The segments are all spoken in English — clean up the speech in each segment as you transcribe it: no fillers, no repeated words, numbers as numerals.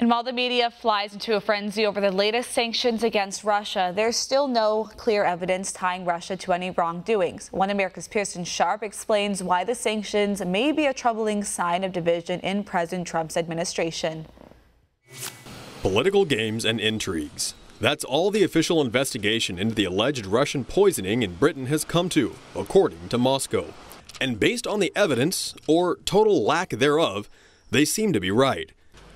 And while the media flies into a frenzy over the latest sanctions against Russia, there's still no clear evidence tying Russia to any wrongdoings. One America's Pearson Sharp explains why the sanctions may be a troubling sign of division in President Trump's administration. Political games and intrigues. That's all the official investigation into the alleged Russian poisoning in Britain has come to, according to Moscow. And based on the evidence, or total lack thereof, they seem to be right.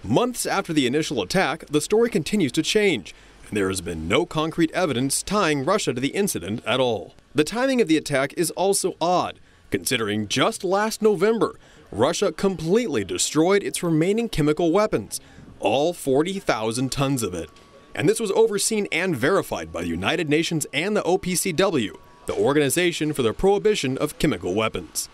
Months after the initial attack, the story continues to change, and there has been no concrete evidence tying Russia to the incident at all. The timing of the attack is also odd, considering just last November, Russia completely destroyed its remaining chemical weapons, all 40,000 tons of it. And this was overseen and verified by the United Nations and the OPCW, the Organization for the Prohibition of Chemical Weapons.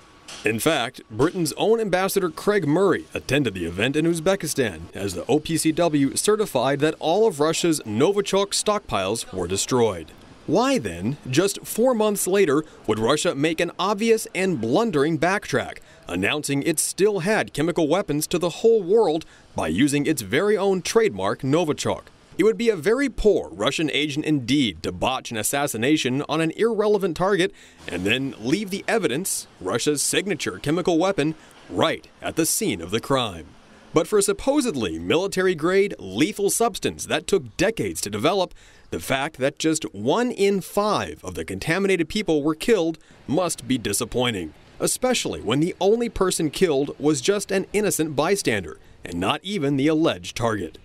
In fact, Britain's own Ambassador Craig Murray attended the event in Uzbekistan as the OPCW certified that all of Russia's Novichok stockpiles were destroyed. Why then, just 4 months later, would Russia make an obvious and blundering backtrack, announcing it still had chemical weapons to the whole world by using its very own trademark Novichok? It would be a very poor Russian agent indeed to botch an assassination on an irrelevant target and then leave the evidence, Russia's signature chemical weapon, right at the scene of the crime. But for a supposedly military-grade, lethal substance that took decades to develop, the fact that just 1 in 5 of the contaminated people were killed must be disappointing, especially when the only person killed was just an innocent bystander and not even the alleged target.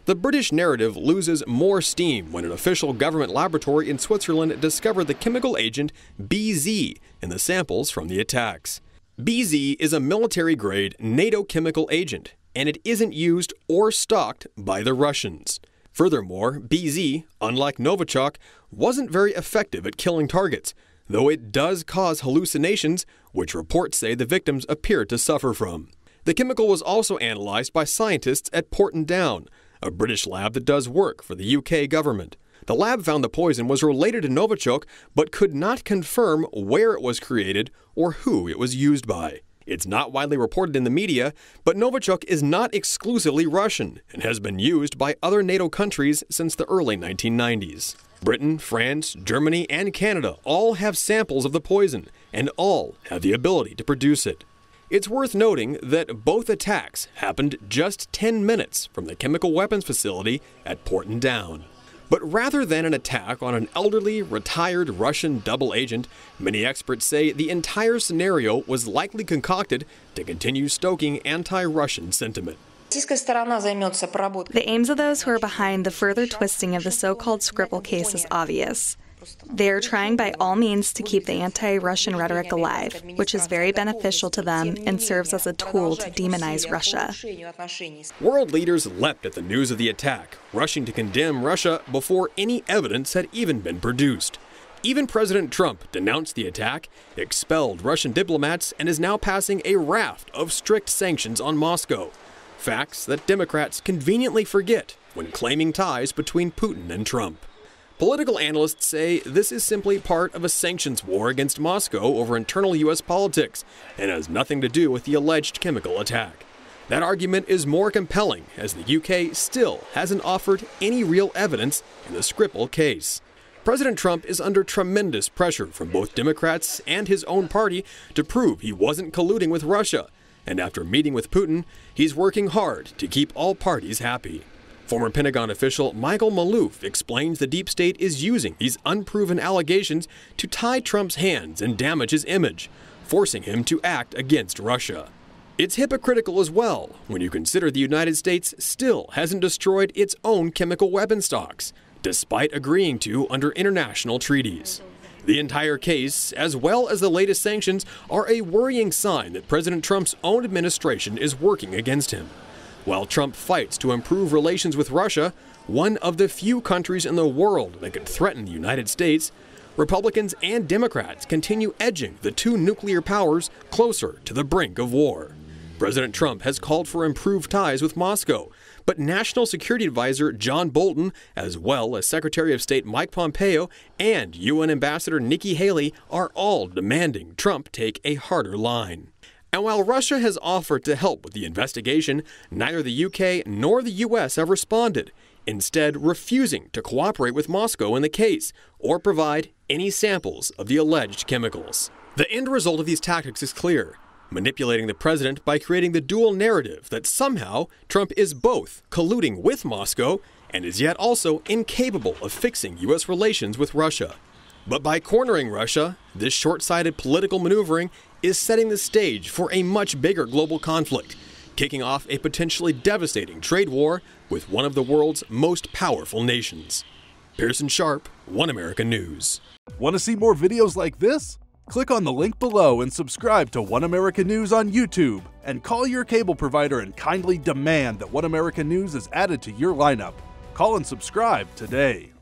The British narrative loses more steam when an official government laboratory in Switzerland discovered the chemical agent BZ in the samples from the attacks. BZ is a military-grade NATO chemical agent, and it isn't used or stocked by the Russians. Furthermore, BZ, unlike Novichok, wasn't very effective at killing targets, though it does cause hallucinations, which reports say the victims appear to suffer from. The chemical was also analyzed by scientists at Porton Down, a British lab that does work for the UK government. The lab found the poison was related to Novichok, but could not confirm where it was created or who it was used by. It's not widely reported in the media, but Novichok is not exclusively Russian and has been used by other NATO countries since the early 1990s. Britain, France, Germany, and Canada all have samples of the poison, and all have the ability to produce it. It's worth noting that both attacks happened just 10 minutes from the chemical weapons facility at Porton Down. But rather than an attack on an elderly, retired Russian double agent, many experts say the entire scenario was likely concocted to continue stoking anti-Russian sentiment. The aims of those who are behind the further twisting of the so-called Skripal case is obvious. They are trying by all means to keep the anti-Russian rhetoric alive, which is very beneficial to them and serves as a tool to demonize Russia. World leaders leapt at the news of the attack, rushing to condemn Russia before any evidence had even been produced. Even President Trump denounced the attack, expelled Russian diplomats, and is now passing a raft of strict sanctions on Moscow. Facts that Democrats conveniently forget when claiming ties between Putin and Trump. Political analysts say this is simply part of a sanctions war against Moscow over internal U.S. politics and has nothing to do with the alleged chemical attack. That argument is more compelling as the UK still hasn't offered any real evidence in the Skripal case. President Trump is under tremendous pressure from both Democrats and his own party to prove he wasn't colluding with Russia, and after meeting with Putin, he's working hard to keep all parties happy. Former Pentagon official Michael Maloof explains the deep state is using these unproven allegations to tie Trump's hands and damage his image, forcing him to act against Russia. It's hypocritical as well when you consider the United States still hasn't destroyed its own chemical weapon stocks, despite agreeing to under international treaties. The entire case, as well as the latest sanctions, are a worrying sign that President Trump's own administration is working against him. While Trump fights to improve relations with Russia, one of the few countries in the world that could threaten the United States, Republicans and Democrats continue edging the two nuclear powers closer to the brink of war. President Trump has called for improved ties with Moscow, but National Security Advisor John Bolton, as well as Secretary of State Mike Pompeo and UN Ambassador Nikki Haley, are all demanding Trump take a harder line. And while Russia has offered to help with the investigation, neither the UK nor the US have responded, instead refusing to cooperate with Moscow in the case or provide any samples of the alleged chemicals. The end result of these tactics is clear: manipulating the president by creating the dual narrative that somehow Trump is both colluding with Moscow and is yet also incapable of fixing US relations with Russia. But by cornering Russia, this short-sighted political maneuvering is setting the stage for a much bigger global conflict, kicking off a potentially devastating trade war with one of the world's most powerful nations. Pearson Sharp, One America News. Want to see more videos like this? Click on the link below and subscribe to One America News on YouTube, and call your cable provider and kindly demand that One America News is added to your lineup. Call and subscribe today.